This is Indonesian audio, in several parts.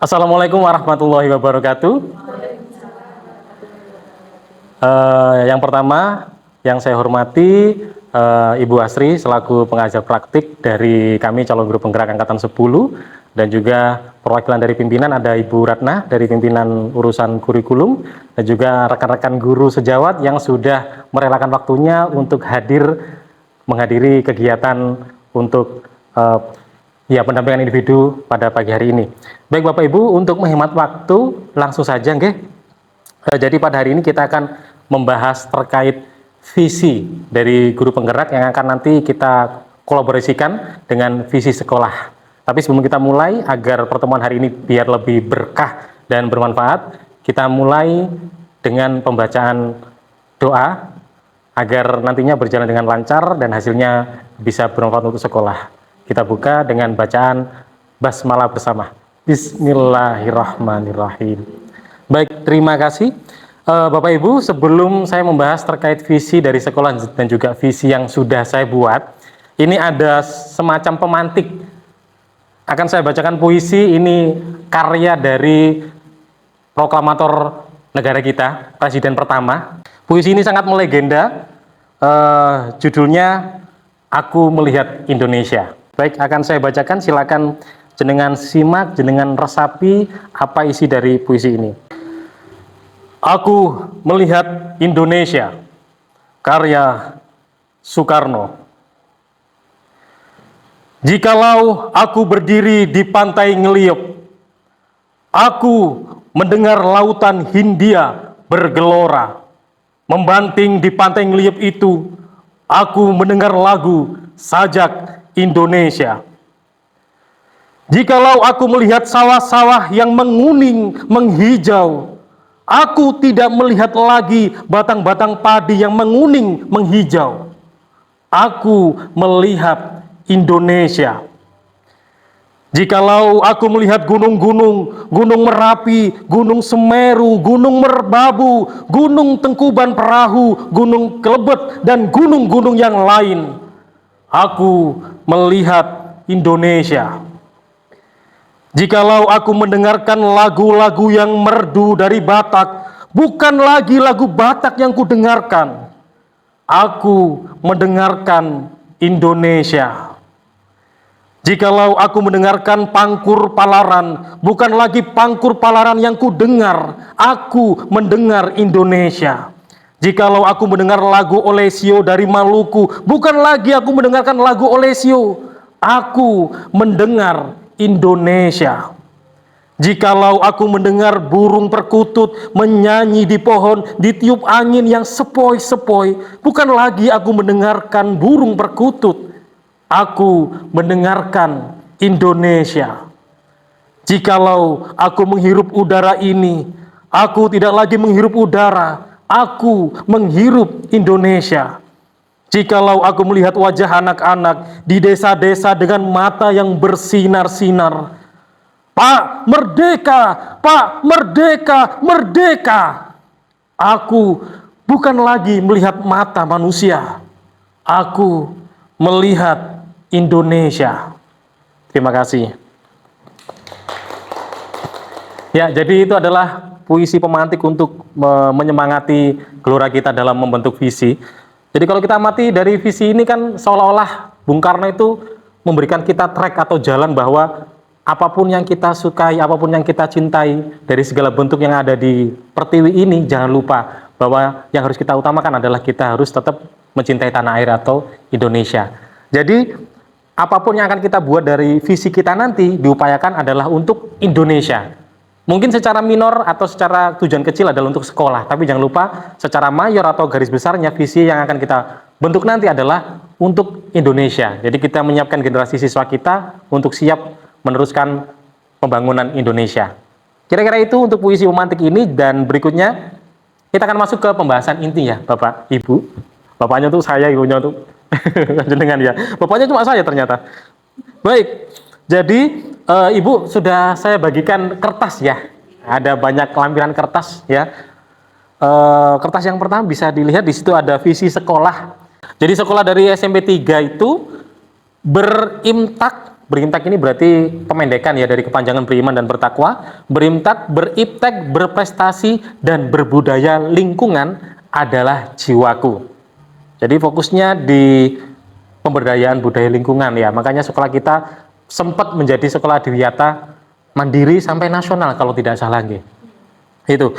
Assalamualaikum warahmatullahi wabarakatuh. Yang pertama, yang saya hormati Ibu Asri selaku pengajar praktik dari kami calon guru penggerak angkatan 10, dan juga perwakilan dari pimpinan ada Ibu Ratna dari pimpinan urusan kurikulum, dan juga rekan-rekan guru sejawat yang sudah merelakan waktunya untuk menghadiri kegiatan untuk pendampingan individu pada pagi hari ini. Baik Bapak Ibu, untuk menghemat waktu langsung saja nggih. Jadi pada hari ini kita akan membahas terkait visi dari guru penggerak yang akan nanti kita kolaborasikan dengan visi sekolah. Tapi sebelum kita mulai, agar pertemuan hari ini biar lebih berkah dan bermanfaat, kita mulai dengan pembacaan doa agar nantinya berjalan dengan lancar dan hasilnya bisa bermanfaat untuk sekolah. Kita buka dengan bacaan basmalah bersama. Bismillahirrahmanirrahim. Baik, terima kasih. Bapak Ibu, sebelum saya membahas terkait visi dari sekolah dan juga visi yang sudah saya buat, ini ada semacam pemantik. Akan saya bacakan puisi, ini karya dari proklamator negara kita, Presiden pertama. Puisi ini sangat melegenda, judulnya Aku Melihat Indonesia. Baik, akan saya bacakan, silakan jenengan simak, jenengan resapi apa isi dari puisi ini. Aku melihat Indonesia, karya Soekarno. Jikalau aku berdiri di pantai Ngeliep, aku mendengar lautan Hindia bergelora. Membanting di pantai Ngeliep itu, aku mendengar lagu Sajak Indonesia. Jikalau aku melihat sawah-sawah yang menguning, menghijau, aku tidak melihat lagi batang-batang padi yang menguning, menghijau. Aku melihat Indonesia. Jikalau aku melihat gunung-gunung, Gunung Merapi, Gunung Semeru, Gunung Merbabu, Gunung Tengkuban Perahu, Gunung Kelebet, dan gunung-gunung yang lain, aku melihat Indonesia. Jikalau aku mendengarkan lagu-lagu yang merdu dari Batak, bukan lagi lagu Batak yang kudengarkan, aku mendengarkan Indonesia. Jikalau aku mendengarkan Pangkur Palaran, bukan lagi Pangkur Palaran yang kudengar, aku mendengar Indonesia. Jikalau aku mendengar lagu Olesio dari Maluku, bukan lagi aku mendengarkan lagu Olesio, aku mendengar Indonesia. Jikalau aku mendengar burung perkutut menyanyi di pohon, ditiup angin yang sepoi-sepoi, bukan lagi aku mendengarkan burung perkutut, aku mendengarkan Indonesia. Jikalau aku menghirup udara ini, aku tidak lagi menghirup udara, aku menghirup Indonesia. Jikalau aku melihat wajah anak-anak di desa-desa dengan mata yang bersinar-sinar, Pak Merdeka, Pak Merdeka, Merdeka, aku bukan lagi melihat mata manusia, aku melihat Indonesia. Terima kasih. Ya, jadi itu adalah puisi pemantik untuk menyemangati gelora kita dalam membentuk visi. Jadi kalau kita amati dari visi ini kan seolah-olah Bung Karno itu memberikan kita track atau jalan bahwa apapun yang kita sukai, apapun yang kita cintai dari segala bentuk yang ada di pertiwi ini, jangan lupa bahwa yang harus kita utamakan adalah kita harus tetap mencintai tanah air atau Indonesia. Jadi apapun yang akan kita buat dari visi kita nanti diupayakan adalah untuk Indonesia. Mungkin secara minor atau secara tujuan kecil adalah untuk sekolah, tapi jangan lupa secara mayor atau garis besarnya visi yang akan kita bentuk nanti adalah untuk Indonesia. Jadi kita menyiapkan generasi siswa kita untuk siap meneruskan pembangunan Indonesia. Kira-kira itu untuk puisi pemantik ini, dan berikutnya kita akan masuk ke pembahasan inti ya Bapak Ibu. Bapaknya tuh saya, ibunya tuh jenengan ya. Bapaknya cuma saya ternyata. Baik. Jadi Ibu sudah saya bagikan kertas ya, ada banyak lampiran kertas ya. Kertas yang pertama bisa dilihat di situ ada visi sekolah. Jadi sekolah dari SMP 3 itu berimtak Berimtak ini berarti pemendekan ya dari kepanjangan beriman dan bertakwa. Berimtak, beriptek, berprestasi, dan berbudaya lingkungan adalah jiwaku. Jadi fokusnya di pemberdayaan budaya lingkungan ya. Makanya sekolah kita sempat menjadi sekolah adiwiyata mandiri sampai nasional kalau tidak salah nggih. Itu.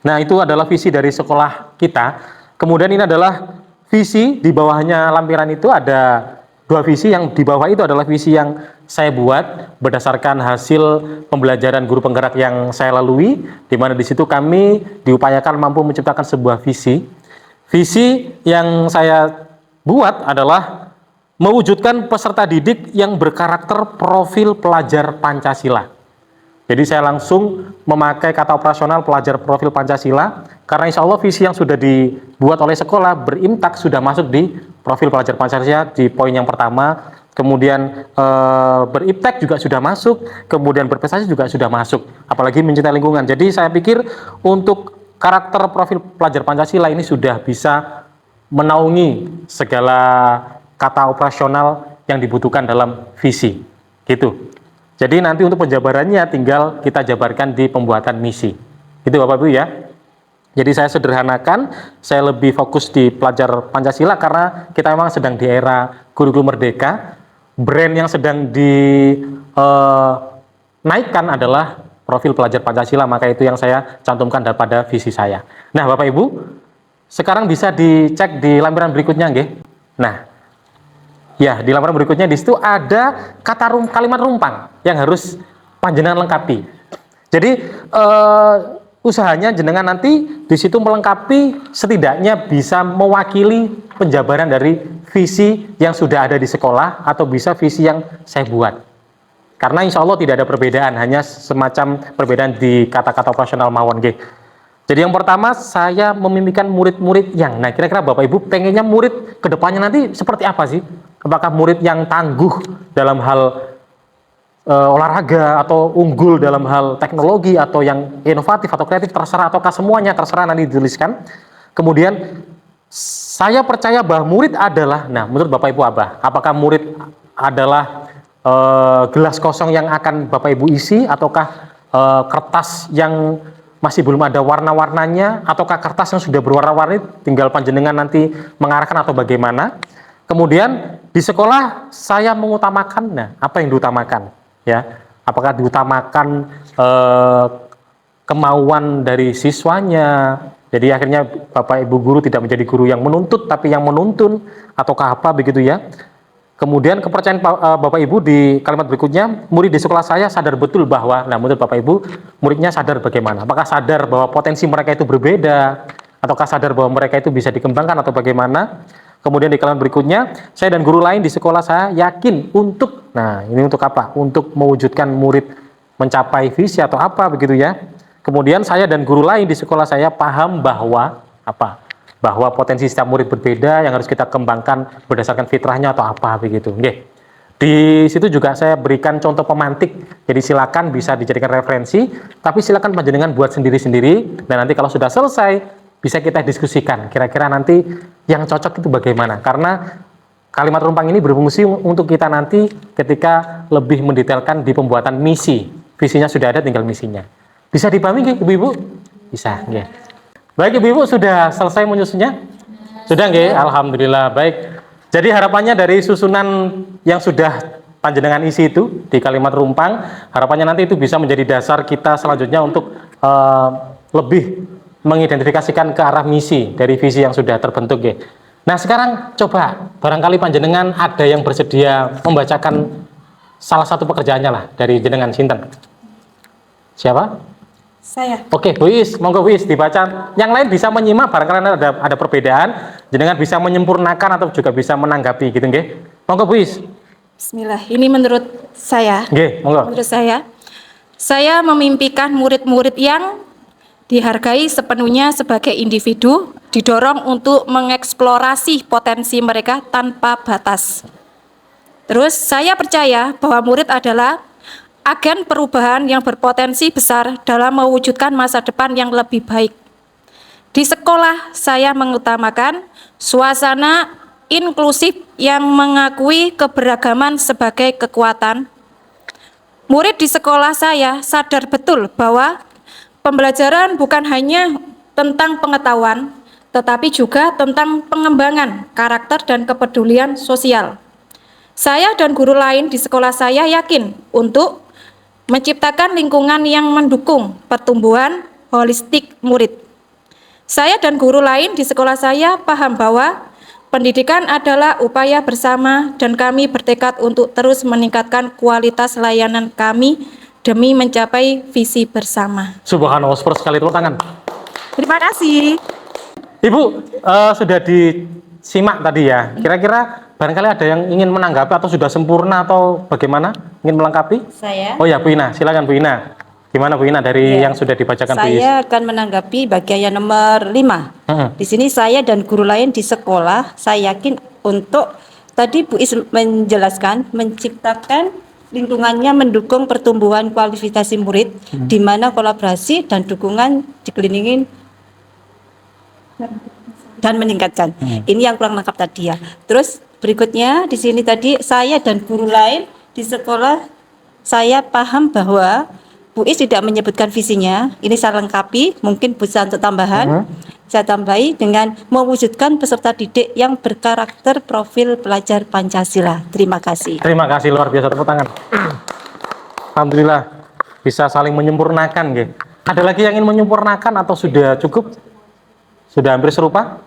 Nah, itu adalah visi dari sekolah kita. Kemudian ini adalah visi, di bawahnya lampiran itu ada dua visi. Yang di bawah itu adalah visi yang saya buat berdasarkan hasil pembelajaran guru penggerak yang saya lalui, di mana di situ kami diupayakan mampu menciptakan sebuah visi. Visi yang saya buat adalah mewujudkan peserta didik yang berkarakter profil pelajar Pancasila. Jadi saya langsung memakai kata operasional pelajar profil Pancasila, karena insya Allah visi yang sudah dibuat oleh sekolah berimtak sudah masuk di profil pelajar Pancasila di poin yang pertama, kemudian beriptek juga sudah masuk, kemudian berprestasi juga sudah masuk, apalagi mencintai lingkungan. Jadi saya pikir untuk karakter profil pelajar Pancasila ini sudah bisa menaungi segala kata operasional yang dibutuhkan dalam visi, gitu. Jadi nanti untuk penjabarannya tinggal kita jabarkan di pembuatan misi. Gitu Bapak Ibu ya. Jadi saya sederhanakan, saya lebih fokus di pelajar Pancasila karena kita memang sedang di era kurikulum merdeka. Brand yang sedang dinaikkan adalah profil pelajar Pancasila, maka itu yang saya cantumkan pada visi saya. Nah Bapak Ibu, sekarang bisa dicek di lampiran berikutnya nggih. Nah, ya, di lampiran berikutnya di situ ada kalimat rumpang yang harus panjenengan lengkapi. Jadi usahanya jenengan nanti di situ melengkapi, setidaknya bisa mewakili penjabaran dari visi yang sudah ada di sekolah atau bisa visi yang saya buat. Karena insya Allah tidak ada perbedaan, hanya semacam perbedaan di kata-kata operasional mawon nggih. Jadi yang pertama saya memimpikan murid-murid yang, nah kira-kira Bapak Ibu pengennya murid kedepannya nanti seperti apa sih? Apakah murid yang tangguh dalam hal olahraga atau unggul dalam hal teknologi atau yang inovatif atau kreatif, terserah, ataukah semuanya, terserah, nanti dituliskan. Kemudian saya percaya bahwa murid adalah, nah menurut Bapak Ibu apakah murid adalah gelas kosong yang akan Bapak Ibu isi, ataukah kertas yang masih belum ada warna-warnanya, ataukah kertas yang sudah berwarna-warni tinggal panjenengan nanti mengarahkan atau bagaimana. Kemudian di sekolah saya mengutamakan, nah apa yang diutamakan ya, apakah diutamakan kemauan dari siswanya, jadi akhirnya Bapak Ibu guru tidak menjadi guru yang menuntut tapi yang menuntun, ataukah apa begitu ya. Kemudian kepercayaan Bapak Ibu di kalimat berikutnya, murid di sekolah saya sadar betul bahwa, nah menurut Bapak Ibu, muridnya sadar bagaimana? Apakah sadar bahwa potensi mereka itu berbeda? Ataukah sadar bahwa mereka itu bisa dikembangkan atau bagaimana? Kemudian di kalimat berikutnya, saya dan guru lain di sekolah saya yakin untuk, nah ini untuk apa? Untuk mewujudkan murid mencapai visi atau apa begitu ya. Kemudian saya dan guru lain di sekolah saya paham bahwa, apa? Bahwa potensi setiap murid berbeda yang harus kita kembangkan berdasarkan fitrahnya atau apa begitu. Oke. Di situ juga saya berikan contoh pemantik. Jadi silakan bisa dijadikan referensi, tapi silakan panjenengan buat sendiri-sendiri, dan nanti kalau sudah selesai bisa kita diskusikan. Kira-kira nanti yang cocok itu bagaimana? Karena kalimat rumpang ini berfungsi untuk kita nanti ketika lebih mendetailkan di pembuatan misi. Visinya sudah ada, tinggal misinya. Bisa dipahami nggih Ibu-ibu? Bisa nggih. Baik Ibu-ibu, sudah selesai menyusunnya? Sudah nggih? Alhamdulillah. Baik. Jadi harapannya dari susunan yang sudah panjenengan isi itu di kalimat rumpang, harapannya nanti itu bisa menjadi dasar kita selanjutnya untuk lebih mengidentifikasikan ke arah misi dari visi yang sudah terbentuk nggih. Nah, sekarang coba barangkali panjenengan ada yang bersedia membacakan salah satu pekerjaannya lah dari jenengan sinten? Siapa? Saya. Oke, Bu Is, monggo Bu Is dibaca. Yang lain bisa menyimak, barangkali ada perbedaan, jenengan bisa menyempurnakan atau juga bisa menanggapi gitu nggih. Monggo Bu Is. Bismillah. Ini menurut saya. Nggih, monggo. Menurut saya memimpikan murid-murid yang dihargai sepenuhnya sebagai individu, didorong untuk mengeksplorasi potensi mereka tanpa batas. Terus saya percaya bahwa murid adalah agen perubahan yang berpotensi besar dalam mewujudkan masa depan yang lebih baik. Di sekolah, saya mengutamakan suasana inklusif yang mengakui keberagaman sebagai kekuatan. Murid di sekolah saya sadar betul bahwa pembelajaran bukan hanya tentang pengetahuan, tetapi juga tentang pengembangan karakter dan kepedulian sosial. Saya dan guru lain di sekolah saya yakin untuk menciptakan lingkungan yang mendukung pertumbuhan holistik murid. Saya dan guru lain di sekolah saya paham bahwa pendidikan adalah upaya bersama dan kami bertekad untuk terus meningkatkan kualitas layanan kami demi mencapai visi bersama. Subhanallah, super sekali, tepuk tangan. Terima kasih. Ibu, sudah disimak tadi ya. Kira-kira barangkali ada yang ingin menanggapi atau sudah sempurna atau bagaimana? Ingin melengkapi? Saya. Oh ya, Bu Ina, silakan Bu Ina. Gimana Bu Ina dari Ya. yang sudah dibacakan Bu Is? Saya akan menanggapi bagian yang nomor 5. Di sini saya dan guru lain di sekolah, saya yakin untuk tadi Bu Is menjelaskan menciptakan lingkungannya mendukung pertumbuhan kualifikasi murid di mana kolaborasi dan dukungan dikelilingin dan meningkatkan. Ini yang kurang lengkap tadi ya. Terus berikutnya di sini tadi saya dan guru lain di sekolah saya paham bahwa Bu Is tidak menyebutkan visinya. Ini saya lengkapi, mungkin bisa untuk tambahan. Saya tambahi dengan mewujudkan peserta didik yang berkarakter profil pelajar Pancasila. Terima kasih. Terima kasih, luar biasa, tepuk tangan. Alhamdulillah bisa saling menyempurnakan, nggih. Ada lagi yang ingin menyempurnakan atau sudah cukup? Sudah hampir serupa?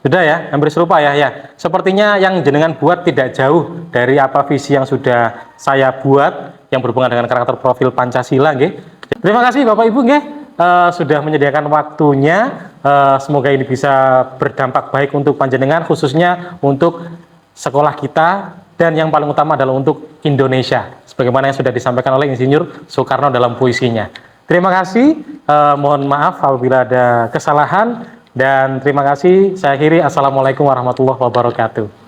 Sudah ya, hampir serupa ya. Ya, sepertinya yang jenengan buat tidak jauh dari apa visi yang sudah saya buat yang berhubungan dengan karakter profil Pancasila, nggih. Terima kasih Bapak Ibu, nggih, sudah menyediakan waktunya. Semoga ini bisa berdampak baik untuk panjenengan, khususnya untuk sekolah kita, dan yang paling utama adalah untuk Indonesia, sebagaimana yang sudah disampaikan oleh Insinyur Soekarno dalam puisinya. Terima kasih, mohon maaf apabila ada kesalahan, dan terima kasih. Saya akhiri, assalamualaikum warahmatullahi wabarakatuh.